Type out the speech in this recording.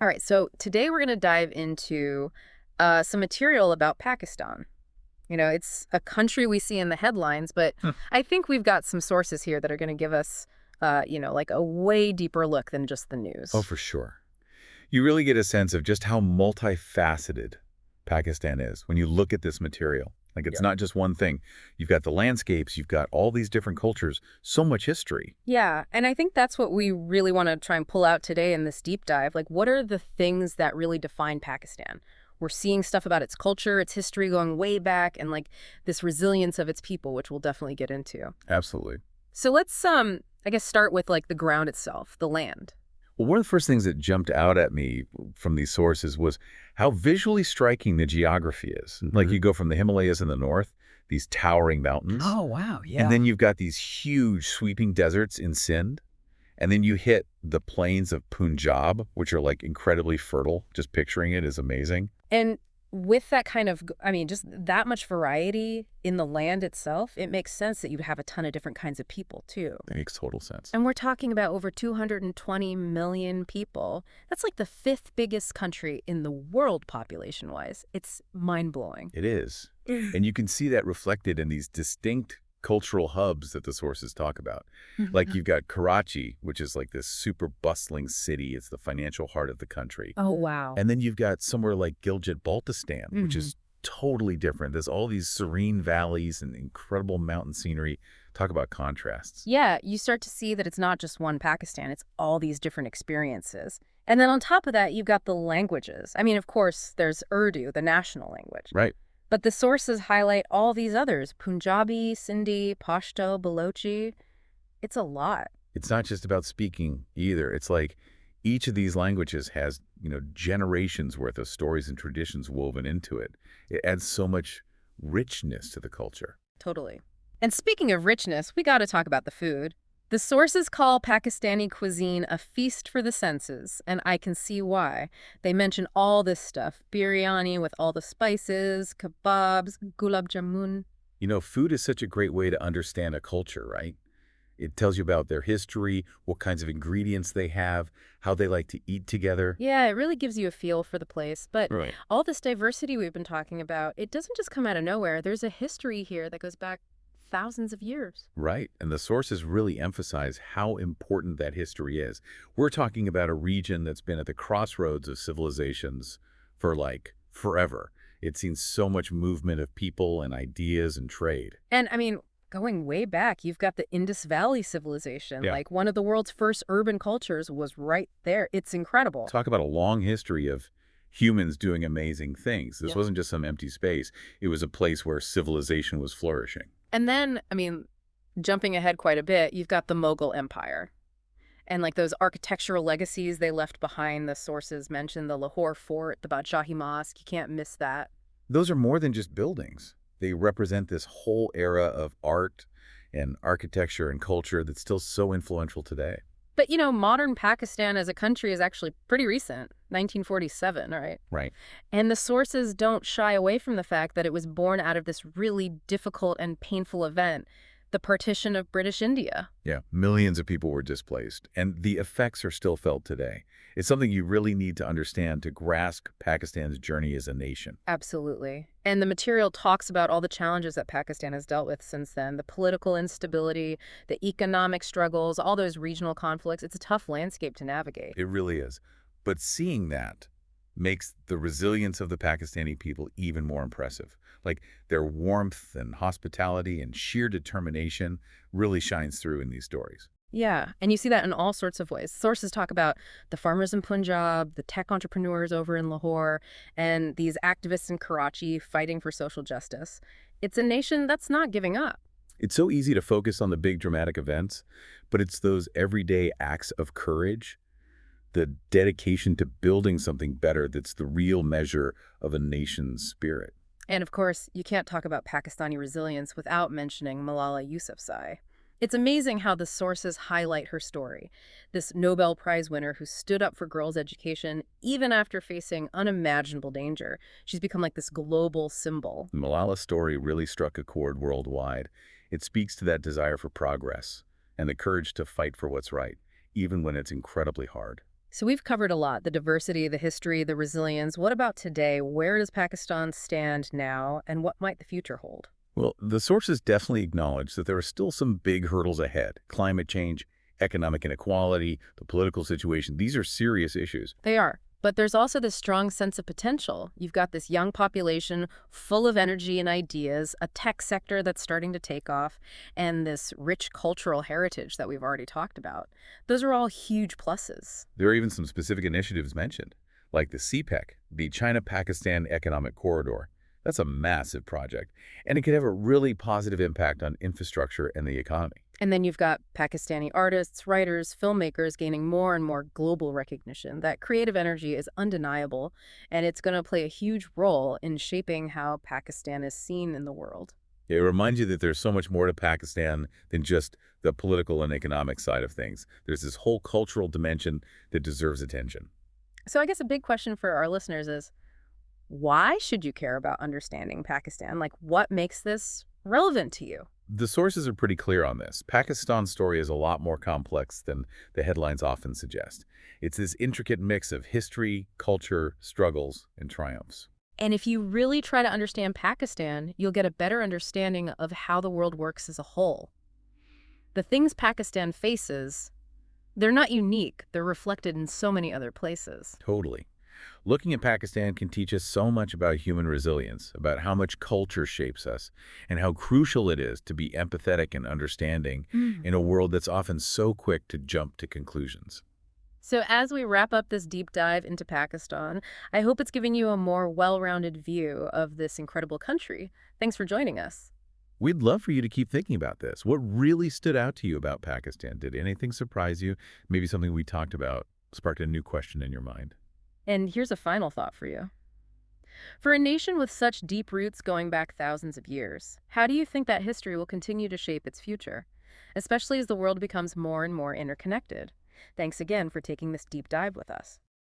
All right, so today we're going to dive into some material about Pakistan. It's a country we see in the headlines, but Hmm. I think we've got some sources here that are going to give us, like a way deeper look than just the Oh, news. for sure. You really get a sense of just how multifaceted Pakistan is when you look at this material. Like, it's Yeah. not just one thing. You've got the landscapes, you've got all these different cultures, so much history. Yeah, and I think that's what we really want to try and pull out today in this deep dive. Like, what are the things that really define Pakistan? We're seeing stuff about its culture, its history going way back, and like this resilience of its people, which we'll definitely get into. Absolutely. So let's I guess start with like the ground itself, the land. Well, one of the first things that jumped out at me from these sources was how visually striking the geography is. Like, Hmm. you go from the Himalayas in the north, these towering mountains, Oh, wow. and Yeah. then you've got these huge sweeping deserts in Sindh. And then you hit the plains of Punjab, which are like incredibly fertile. Just picturing it is amazing. And with that kind of, I mean, just that much variety in the land itself, it makes sense that you'd have a ton of different kinds of people too. That makes total sense. And we're talking about over 220 million people. That's like the fifth biggest country in the world population-wise. It's mind-blowing. It is. And you can see that reflected in these distinct cultural hubs that the sources talk about. Like, Mhm. you've got Karachi, which is like this super bustling city. It's the financial heart of the country. Oh, wow. And then you've got somewhere like Gilgit-Baltistan, which Hmm. is totally different. There's all these serene valleys and incredible mountain scenery. Talk about contrasts. Yeah, you start to see that it's not just one Pakistan, it's all these different experiences. And then on top of that, you've got the languages. I mean, of course, there's Urdu, the national language. Right. But the sources highlight all these others: Punjabi, Sindhi, Pashto, Balochi. It's a lot. It's not just about speaking either. It's like each of these languages has, generations worth of stories and traditions woven into it. It adds so much richness to the culture. Totally. And speaking of richness, we got to talk about the food. The sources call Pakistani cuisine a feast for the senses, and I can see why. They mention all this stuff: biryani with all the spices, kebabs, gulab jamun. Food is such a great way to understand a culture, right? It tells you about their history, what kinds of ingredients they have, how they like to eat together. Yeah, it really gives you a feel for the place. But Right. all this diversity we've been talking about, it doesn't just come out of nowhere. There's a history here that goes back thousands of years. Right. And the sources really emphasize how important that history is. We're talking about a region that's been at the crossroads of civilizations for like forever. It's seen so much movement of people and ideas and trade. And I mean, going way back, you've got the Indus Valley civilization. Yeah. Like one of the world's first urban cultures was right there. It's incredible. Talk about a long history of humans doing amazing things. This Yeah. wasn't just some empty space. It was a place where civilization was flourishing. And then, I mean, jumping ahead quite a bit, you've got the Mughal Empire. And like those architectural legacies they left behind, the sources mention the Lahore Fort, the Badshahi Mosque. You can't miss that. Those are more than just buildings. They represent this whole era of art and architecture and culture that's still so influential today. But modern Pakistan as a country is actually pretty recent, 1947, right? Right. And the sources don't shy away from the fact that it was born out of this really difficult and painful event, the partition of British India. Yeah, millions of people were displaced, and the effects are still felt today. It's something you really need to understand to grasp Pakistan's journey as a nation. Absolutely. And the material talks about all the challenges that Pakistan has dealt with since then: the political instability, the economic struggles, all those regional conflicts. It's a tough landscape to navigate. It really is. But seeing that makes the resilience of the Pakistani people even more impressive. Like, their warmth and hospitality and sheer determination really shines through in these stories. Yeah, and you see that in all sorts of ways. Sources talk about the farmers in Punjab, the tech entrepreneurs over in Lahore, and these activists in Karachi fighting for social justice. It's a nation that's not giving up. It's so easy to focus on the big dramatic events, but it's those everyday acts of courage, the dedication to building something better that's the real measure of a nation's spirit. And of course, you can't talk about Pakistani resilience without mentioning Malala Yousafzai. It's amazing how the sources highlight her story. This Nobel Prize winner who stood up for girls' education even after facing unimaginable danger. She's become like this global symbol. Malala's story really struck a chord worldwide. It speaks to that desire for progress and the courage to fight for what's right, even when it's incredibly hard. So we've covered a lot, the diversity, the history, the resilience. What about today? Where does Pakistan stand now, and what might the future hold? Well, the sources definitely acknowledge that there are still some big hurdles ahead. Climate change, economic inequality, the political situation. These are serious issues. They are. But there's also this strong sense of potential. You've got this young population full of energy and ideas, a tech sector that's starting to take off, and this rich cultural heritage that we've already talked about. Those are all huge pluses. There are even some specific initiatives mentioned, like the CPEC, the China-Pakistan Economic Corridor. That's a massive project, and it could have a really positive impact on infrastructure and the economy. And then you've got Pakistani artists, writers, filmmakers gaining more and more global recognition. That creative energy is undeniable, and it's going to play a huge role in shaping how Pakistan is seen in the world. It reminds you that there's so much more to Pakistan than just the political and economic side of things. There's this whole cultural dimension that deserves attention. So I guess a big question for our listeners is, why should you care about understanding Pakistan? Like, what makes this relevant to you? The sources are pretty clear on this. Pakistan's story is a lot more complex than the headlines often suggest. It's this intricate mix of history, culture, struggles, and triumphs. And if you really try to understand Pakistan, you'll get a better understanding of how the world works as a whole. The things Pakistan faces, they're not unique. They're reflected in so many other places. Totally. Looking at Pakistan can teach us so much about human resilience, about how much culture shapes us, and how crucial it is to be empathetic and understanding in a world that's often so quick to jump to conclusions. So as we wrap up this deep dive into Pakistan, I hope it's giving you a more well-rounded view of this incredible country. Thanks for joining us. We'd love for you to keep thinking about this. What really stood out to you about Pakistan? Did anything surprise you? Maybe something we talked about sparked a new question in your mind. And here's a final thought for you. For a nation with such deep roots going back thousands of years, how do you think that history will continue to shape its future, especially as the world becomes more and more interconnected? Thanks again for taking this deep dive with us.